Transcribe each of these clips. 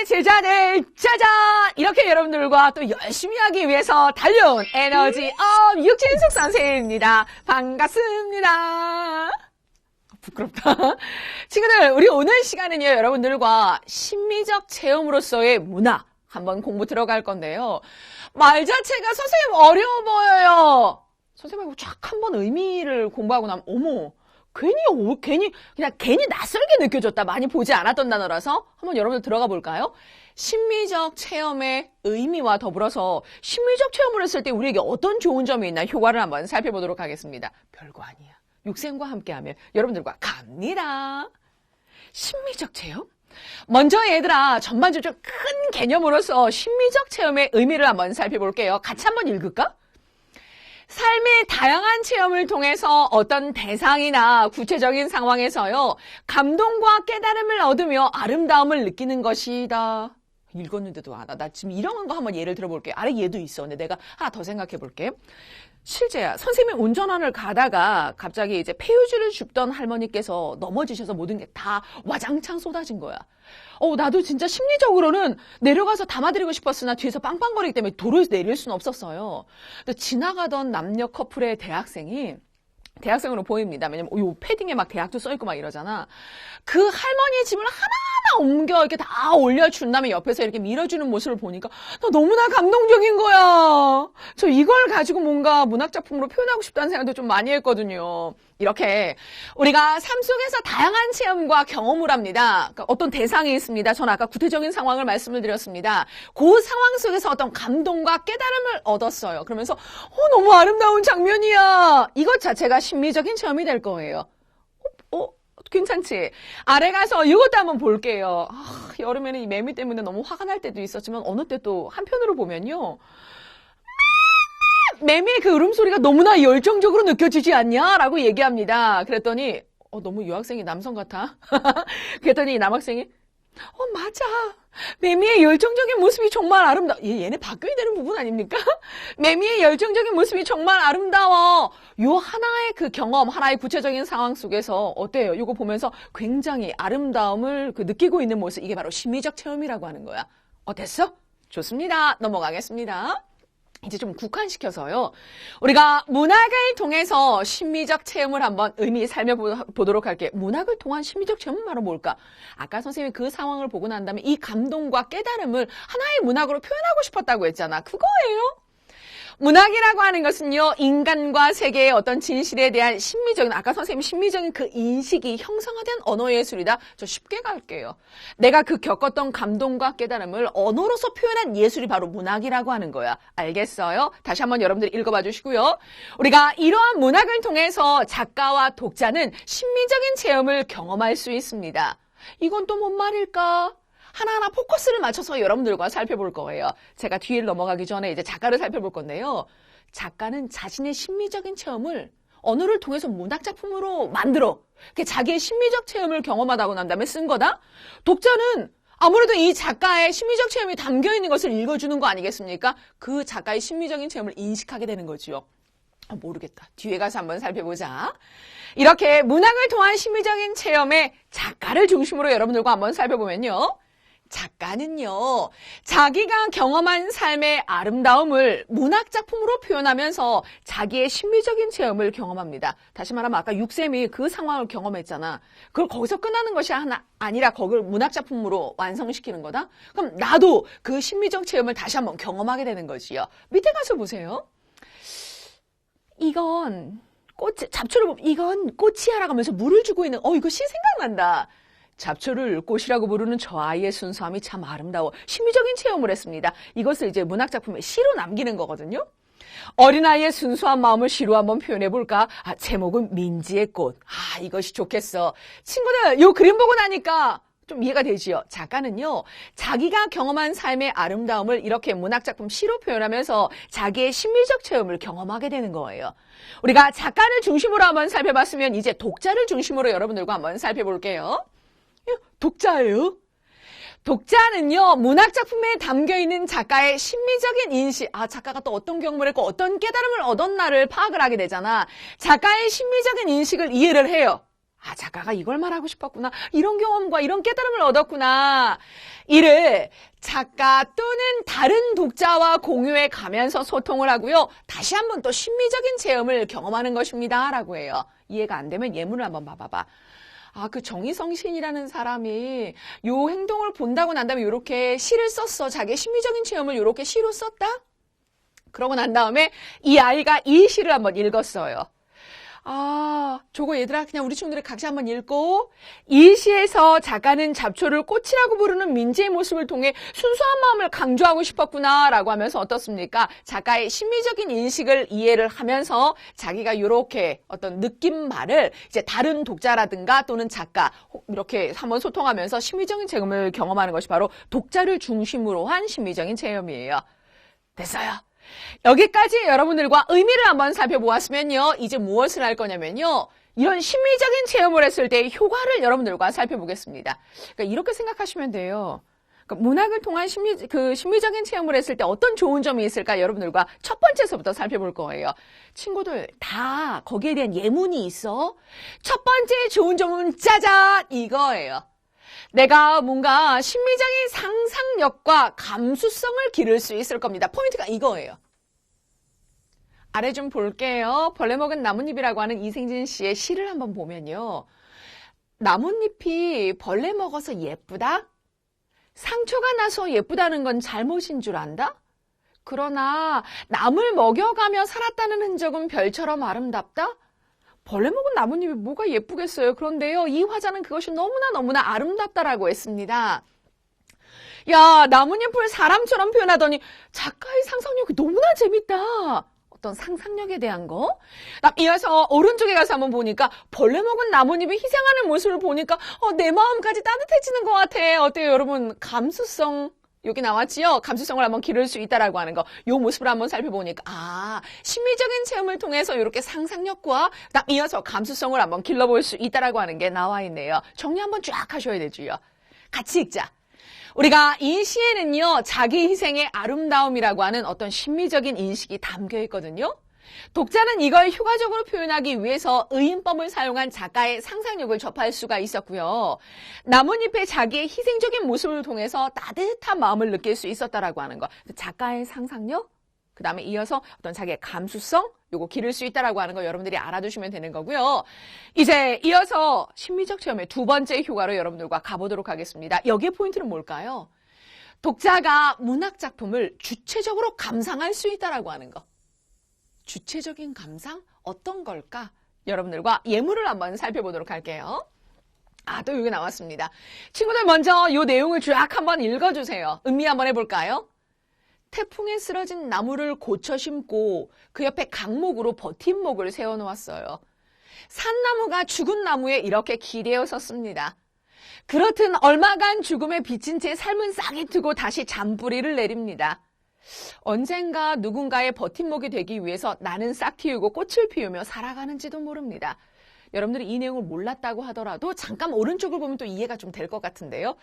하나님의 제자들 짜잔! 이렇게 여러분들과 또 열심히 하기 위해서 달려온 에너지 육진숙 선생님입니다. 반갑습니다. 부끄럽다. 친구들, 우리 오늘 시간은요, 여러분들과 심미적 체험으로서의 문화 한번 공부 들어갈 건데요. 말 자체가 선생님 어려워 보여요. 선생님하고 쫙 한번 의미를 공부하고 나면 어머, 괜히 낯설게 느껴졌다. 많이 보지 않았던 단어라서 한번 여러분들 들어가 볼까요? 심미적 체험의 의미와 더불어서 심미적 체험을 했을 때 우리에게 어떤 좋은 점이 있나 효과를 한번 살펴보도록 하겠습니다. 별거 아니야. 육생과 함께하면 여러분들과 갑니다. 심미적 체험? 먼저 얘들아, 전반적으로 좀 큰 개념으로서 심미적 체험의 의미를 한번 살펴볼게요. 같이 한번 읽을까? 삶의 다양한 체험을 통해서 어떤 대상이나 구체적인 상황에서요, 감동과 깨달음을 얻으며 아름다움을 느끼는 것이다. 읽었는데도 나 지금 이런 거 한번 예를 들어볼게. 아래 얘도 있어. 근데 내가 하나 더 생각해 볼게. 실제야. 선생님이 운전하는 가다가 갑자기 이제 폐유지를 줍던 할머니께서 넘어지셔서 모든 게 다 와장창 쏟아진 거야. 나도 진짜 심리적으로는 내려가서 담아드리고 싶었으나 뒤에서 빵빵거리기 때문에 도로에서 내릴 수는 없었어요. 근데 지나가던 남녀 커플의 대학생으로 보입니다. 왜냐면 요 패딩에 막 대학도 써있고 막 이러잖아. 그 할머니의 짐을 하나하나 옮겨 이렇게 다 올려준 다음에 옆에서 이렇게 밀어주는 모습을 보니까 나 너무나 감동적인 거야. 저 이걸 가지고 뭔가 문학작품으로 표현하고 싶다는 생각도 좀 많이 했거든요. 이렇게 우리가 삶 속에서 다양한 체험과 경험을 합니다. 그러니까 어떤 대상이 있습니다. 저는 아까 구체적인 상황을 말씀을 드렸습니다. 그 상황 속에서 어떤 감동과 깨달음을 얻었어요. 그러면서 너무 아름다운 장면이야. 이것 자체가 심미적인 체험이 될 거예요. 괜찮지? 아래 가서 이것도 한번 볼게요. 여름에는 이 매미 때문에 너무 화가 날 때도 있었지만 어느 때 또 한편으로 보면요. 매미의 그 울음소리가 너무나 열정적으로 느껴지지 않냐? 라고 얘기합니다. 그랬더니 너무 여학생이 남성 같아. 그랬더니 남학생이 맞아. 매미의 열정적인 모습이 정말 아름다워. 얘네 바뀌어야 되는 부분 아닙니까? 매미의 열정적인 모습이 정말 아름다워. 요 하나의 그 경험, 하나의 구체적인 상황 속에서 어때요? 요거 보면서 굉장히 아름다움을 느끼고 있는 모습. 이게 바로 심미적 체험이라고 하는 거야. 어땠어? 좋습니다. 넘어가겠습니다. 이제 좀 국한시켜서요. 우리가 문학을 통해서 심미적 체험을 한번 의미 살펴보도록 할게요. 문학을 통한 심미적 체험은 바로 뭘까? 아까 선생님이 그 상황을 보고 난 다음에 이 감동과 깨달음을 하나의 문학으로 표현하고 싶었다고 했잖아. 그거예요. 문학이라고 하는 것은요, 인간과 세계의 어떤 진실에 대한 심미적인, 아까 선생님 심미적인 그 인식이 형성화된 언어 예술이다. 저 쉽게 갈게요. 내가 그 겪었던 감동과 깨달음을 언어로서 표현한 예술이 바로 문학이라고 하는 거야. 알겠어요? 다시 한번 여러분들이 읽어봐 주시고요. 우리가 이러한 문학을 통해서 작가와 독자는 심미적인 체험을 경험할 수 있습니다. 이건 또 뭔 말일까? 하나하나 포커스를 맞춰서 여러분들과 살펴볼 거예요. 제가 뒤를 넘어가기 전에 이제 작가를 살펴볼 건데요. 작가는 자신의 심미적인 체험을 언어를 통해서 문학작품으로 만들어. 자기의 심미적 체험을 경험하다고 난 다음에 쓴 거다. 독자는 아무래도 이 작가의 심미적 체험이 담겨 있는 것을 읽어주는 거 아니겠습니까? 그 작가의 심미적인 체험을 인식하게 되는 거지요. 모르겠다. 뒤에 가서 한번 살펴보자. 이렇게 문학을 통한 심미적인 체험의 작가를 중심으로 여러분들과 한번 살펴보면요. 작가는요, 자기가 경험한 삶의 아름다움을 문학작품으로 표현하면서 자기의 심미적인 체험을 경험합니다. 다시 말하면 아까 육쌤이 그 상황을 경험했잖아. 그걸 거기서 끝나는 것이 아니라 그걸 문학작품으로 완성시키는 거다? 그럼 나도 그 심미적 체험을 다시 한번 경험하게 되는 거지요. 밑에 가서 보세요. 이건 잡초를 보면 이건 꽃이야라고 하면서 물을 주고 있는 이거 시 생각난다. 잡초를 꽃이라고 부르는 저 아이의 순수함이 참 아름다워. 심미적인 체험을 했습니다. 이것을 이제 문학작품에 시로 남기는 거거든요. 어린아이의 순수한 마음을 시로 한번 표현해볼까? 제목은 민지의 꽃. 이것이 좋겠어. 친구들, 요 그림 보고 나니까 좀 이해가 되지요? 작가는요, 자기가 경험한 삶의 아름다움을 이렇게 문학작품 시로 표현하면서 자기의 심미적 체험을 경험하게 되는 거예요. 우리가 작가를 중심으로 한번 살펴봤으면 이제 독자를 중심으로 여러분들과 한번 살펴볼게요. 독자예요? 독자는요, 문학작품에 담겨있는 작가의 심미적인 인식, 작가가 또 어떤 경험을 했고 어떤 깨달음을 얻었나를 파악을 하게 되잖아. 작가의 심미적인 인식을 이해를 해요. 작가가 이걸 말하고 싶었구나. 이런 경험과 이런 깨달음을 얻었구나. 이를 작가 또는 다른 독자와 공유해 가면서 소통을 하고요. 다시 한번 또 심미적인 체험을 경험하는 것입니다. 라고 해요. 이해가 안 되면 예문을 한번 봐봐봐. 아, 그 정희성 시인이라는 사람이 요 행동을 본다고 난 다음에 이렇게 시를 썼어. 자기의 심미적인 체험을 이렇게 시로 썼다? 그러고 난 다음에 이 아이가 이 시를 한번 읽었어요. 아, 저거 얘들아 그냥 우리 친구들이 각자 한번 읽고 이 시에서 작가는 잡초를 꽃이라고 부르는 민지의 모습을 통해 순수한 마음을 강조하고 싶었구나 라고 하면서 어떻습니까? 작가의 심미적인 인식을 이해를 하면서 자기가 이렇게 어떤 느낌 말을 이제 다른 독자라든가 또는 작가 이렇게 한번 소통하면서 심미적인 체험을 경험하는 것이 바로 독자를 중심으로 한 심미적인 체험이에요. 됐어요. 여기까지 여러분들과 의미를 한번 살펴보았으면요. 이제 무엇을 할 거냐면요. 이런 심미적인 체험을 했을 때의 효과를 여러분들과 살펴보겠습니다. 그러니까 이렇게 생각하시면 돼요. 그러니까 문학을 통한 심미적인 체험을 했을 때 어떤 좋은 점이 있을까 여러분들과 첫 번째서부터 살펴볼 거예요. 친구들 다 거기에 대한 예문이 있어. 첫 번째 좋은 점은 짜잔 이거예요. 내가 뭔가 심미적인 상상력과 감수성을 기를 수 있을 겁니다. 포인트가 이거예요. 아래 좀 볼게요. 벌레 먹은 나뭇잎이라고 하는 이생진 씨의 시를 한번 보면요. 나뭇잎이 벌레 먹어서 예쁘다? 상처가 나서 예쁘다는 건 잘못인 줄 안다? 그러나 남을 먹여가며 살았다는 흔적은 별처럼 아름답다? 벌레 먹은 나뭇잎이 뭐가 예쁘겠어요. 그런데요, 이 화자는 그것이 너무나 아름답다라고 했습니다. 야, 나뭇잎을 사람처럼 표현하더니 작가의 상상력이 너무나 재밌다. 어떤 상상력에 대한 거. 이어서 오른쪽에 가서 한번 보니까 벌레 먹은 나뭇잎이 희생하는 모습을 보니까 내 마음까지 따뜻해지는 것 같아. 어때요, 여러분? 감수성. 여기 나왔지요? 감수성을 한번 기를 수 있다라고 하는 거. 요 모습을 한번 살펴보니까 심미적인 체험을 통해서 이렇게 상상력과 딱 이어서 감수성을 한번 길러볼 수 있다라고 하는 게 나와 있네요. 정리 한번 쫙 하셔야 되지요. 같이 읽자. 우리가 이 시에는요. 자기 희생의 아름다움이라고 하는 어떤 심미적인 인식이 담겨 있거든요. 독자는 이걸 효과적으로 표현하기 위해서 의인법을 사용한 작가의 상상력을 접할 수가 있었고요. 나뭇잎의 자기의 희생적인 모습을 통해서 따뜻한 마음을 느낄 수 있었다라고 하는 거. 작가의 상상력, 그 다음에 이어서 어떤 자기의 감수성, 요거 기를 수 있다라고 하는 거 여러분들이 알아두시면 되는 거고요. 이제 이어서 심미적 체험의 두 번째 효과로 여러분들과 가보도록 하겠습니다. 여기에 포인트는 뭘까요? 독자가 문학 작품을 주체적으로 감상할 수 있다라고 하는 거. 주체적인 감상? 어떤 걸까? 여러분들과 예문을 한번 살펴보도록 할게요. 또 여기 나왔습니다. 친구들 먼저 이 내용을 쫙 한번 읽어주세요. 음미 한번 해볼까요? 태풍에 쓰러진 나무를 고쳐 심고 그 옆에 강목으로 버팀목을 세워놓았어요. 산나무가 죽은 나무에 이렇게 기대어 섰습니다. 그렇듯 얼마간 죽음에 비친 채 삶은 싹이 트고 다시 잔뿌리를 내립니다. 언젠가 누군가의 버팀목이 되기 위해서 나는 싹 틔우고 꽃을 피우며 살아가는지도 모릅니다. 여러분들이 이 내용을 몰랐다고 하더라도 잠깐 오른쪽을 보면 또 이해가 좀 될 것 같은데요.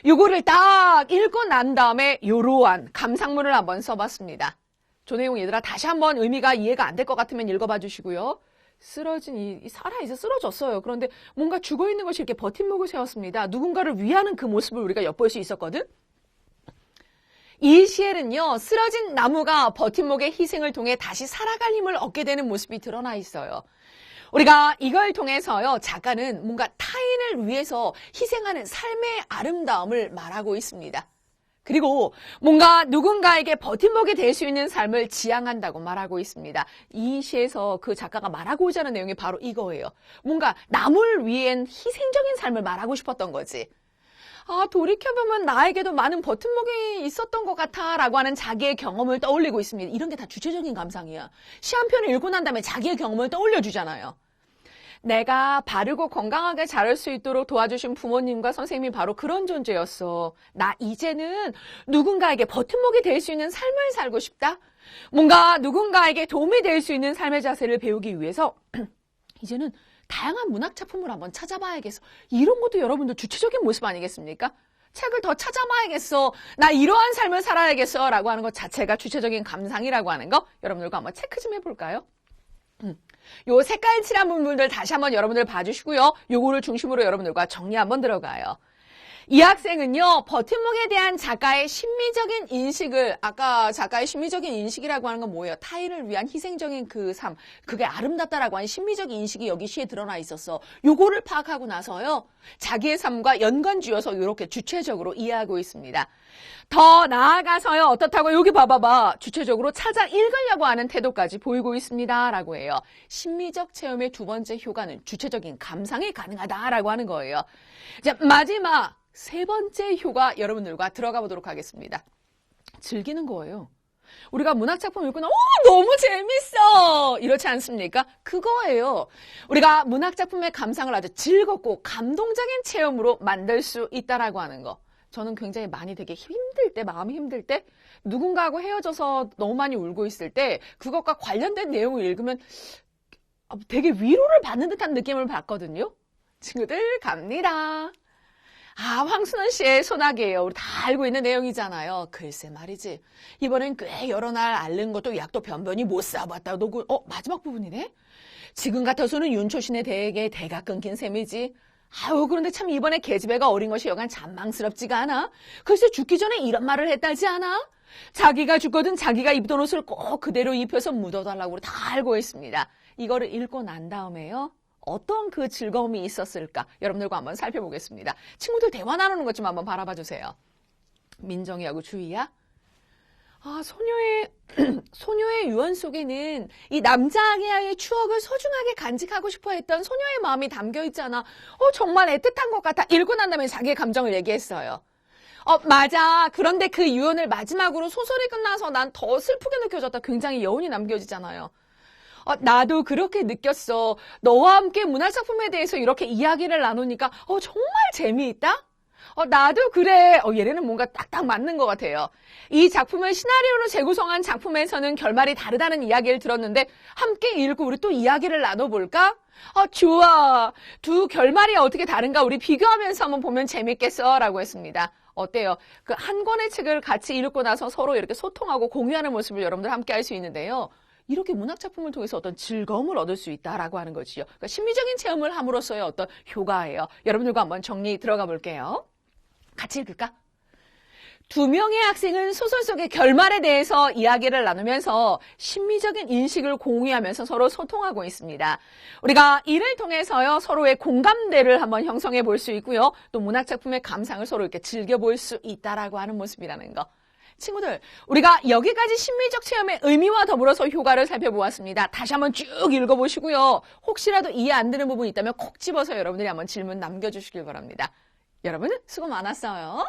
요거를 딱 읽고 난 다음에 요러한 감상문을 한번 써봤습니다. 저 내용 얘들아 다시 한번 의미가 이해가 안 될 것 같으면 읽어봐 주시고요. 쓰러진 살아있어 쓰러졌어요. 그런데 뭔가 죽어있는 것이 이렇게 버팀목을 세웠습니다. 누군가를 위하는 그 모습을 우리가 엿볼 수 있었거든. 이 시에는요. 쓰러진 나무가 버팀목의 희생을 통해 다시 살아갈 힘을 얻게 되는 모습이 드러나 있어요. 우리가 이걸 통해서요. 작가는 뭔가 타인을 위해서 희생하는 삶의 아름다움을 말하고 있습니다. 그리고 뭔가 누군가에게 버팀목이 될 수 있는 삶을 지향한다고 말하고 있습니다. 이 시에서 그 작가가 말하고자 하는 내용이 바로 이거예요. 뭔가 남을 위한 희생적인 삶을 말하고 싶었던 거지. 돌이켜보면 나에게도 많은 버팀목이 있었던 것 같아 라고 하는 자기의 경험을 떠올리고 있습니다. 이런 게 다 주체적인 감상이야. 시 한 편을 읽고 난 다음에 자기의 경험을 떠올려주잖아요. 내가 바르고 건강하게 자랄 수 있도록 도와주신 부모님과 선생님이 바로 그런 존재였어. 나 이제는 누군가에게 버팀목이 될 수 있는 삶을 살고 싶다. 뭔가 누군가에게 도움이 될 수 있는 삶의 자세를 배우기 위해서 이제는 다양한 문학 작품을 한번 찾아봐야겠어. 이런 것도 여러분들 주체적인 모습 아니겠습니까? 책을 더 찾아봐야겠어. 나 이러한 삶을 살아야겠어. 라고 하는 것 자체가 주체적인 감상이라고 하는 거 여러분들과 한번 체크 좀 해볼까요? 요 색깔 칠한 부분들 다시 한번 여러분들 봐주시고요. 요거를 중심으로 여러분들과 정리 한번 들어가요. 이 학생은요, 버팀목에 대한 작가의 심미적인 인식을, 아까 작가의 심미적인 인식이라고 하는 건 뭐예요? 타인을 위한 희생적인 그 삶, 그게 아름답다라고 하는 심미적인 인식이 여기 시에 드러나 있었어. 요거를 파악하고 나서요, 자기의 삶과 연관지어서 이렇게 주체적으로 이해하고 있습니다. 더 나아가서요, 어떻다고? 여기 봐봐봐. 주체적으로 찾아 읽으려고 하는 태도까지 보이고 있습니다. 라고 해요. 심미적 체험의 두 번째 효과는 주체적인 감상이 가능하다라고 하는 거예요. 자, 마지막 세 번째 효과 여러분들과 들어가 보도록 하겠습니다. 즐기는 거예요. 우리가 문학작품 읽고 나면 너무 재밌어! 이렇지 않습니까? 그거예요. 우리가 문학작품의 감상을 아주 즐겁고 감동적인 체험으로 만들 수 있다라고 하는 거. 저는 굉장히 많이 되게 힘들 때, 마음이 힘들 때, 누군가하고 헤어져서 너무 많이 울고 있을 때 그것과 관련된 내용을 읽으면 되게 위로를 받는 듯한 느낌을 받거든요. 친구들 갑니다. 황순원 씨의 소나기예요. 우리 다 알고 있는 내용이잖아요. 글쎄 말이지. 이번엔 꽤 여러 날 앓는 것도 약도 변변히 못 쌓아봤다. 마지막 부분이네? 지금 같아서는 윤초신에 대해 대가 끊긴 셈이지. 그런데 참 이번에 계집애가 어린 것이 여간 잔망스럽지가 않아? 글쎄 죽기 전에 이런 말을 했다지 않아? 자기가 죽거든 자기가 입던 옷을 꼭 그대로 입혀서 묻어달라고 다 알고 있습니다. 이거를 읽고 난 다음에요. 어떤 그 즐거움이 있었을까? 여러분들과 한번 살펴보겠습니다. 친구들 대화 나누는 것 좀 한번 바라봐 주세요. 민정이하고 주희야. 소녀의 유언 속에는 이 남자아기의 추억을 소중하게 간직하고 싶어 했던 소녀의 마음이 담겨 있잖아. 정말 애틋한 것 같아. 읽고 난 다음에 자기의 감정을 얘기했어요. 맞아. 그런데 그 유언을 마지막으로 소설이 끝나서 난 더 슬프게 느껴졌다. 굉장히 여운이 남겨지잖아요. 나도 그렇게 느꼈어. 너와 함께 문화작품에 대해서 이렇게 이야기를 나누니까 정말 재미있다? 나도 그래. 얘네는 뭔가 딱딱 맞는 것 같아요. 이 작품을 시나리오로 재구성한 작품에서는 결말이 다르다는 이야기를 들었는데 함께 읽고 우리 또 이야기를 나눠볼까? 좋아. 두 결말이 어떻게 다른가 우리 비교하면서 한번 보면 재밌겠어 라고 했습니다. 어때요? 그 한 권의 책을 같이 읽고 나서 서로 이렇게 소통하고 공유하는 모습을 여러분들 함께 할 수 있는데요. 이렇게 문학작품을 통해서 어떤 즐거움을 얻을 수 있다라고 하는 거지요. 그러니까 심리적인 체험을 함으로써의 어떤 효과예요. 여러분들과 한번 정리 들어가 볼게요. 같이 읽을까? 두 명의 학생은 소설 속의 결말에 대해서 이야기를 나누면서 심미적인 인식을 공유하면서 서로 소통하고 있습니다. 우리가 이를 통해서요, 서로의 공감대를 한번 형성해 볼 수 있고요. 또 문학작품의 감상을 서로 이렇게 즐겨볼 수 있다라고 하는 모습이라는 거. 친구들, 우리가 여기까지 심리적 체험의 의미와 더불어서 효과를 살펴보았습니다. 다시 한번 쭉 읽어보시고요. 혹시라도 이해 안 되는 부분이 있다면 콕 집어서 여러분들이 한번 질문 남겨주시길 바랍니다. 여러분, 수고 많았어요.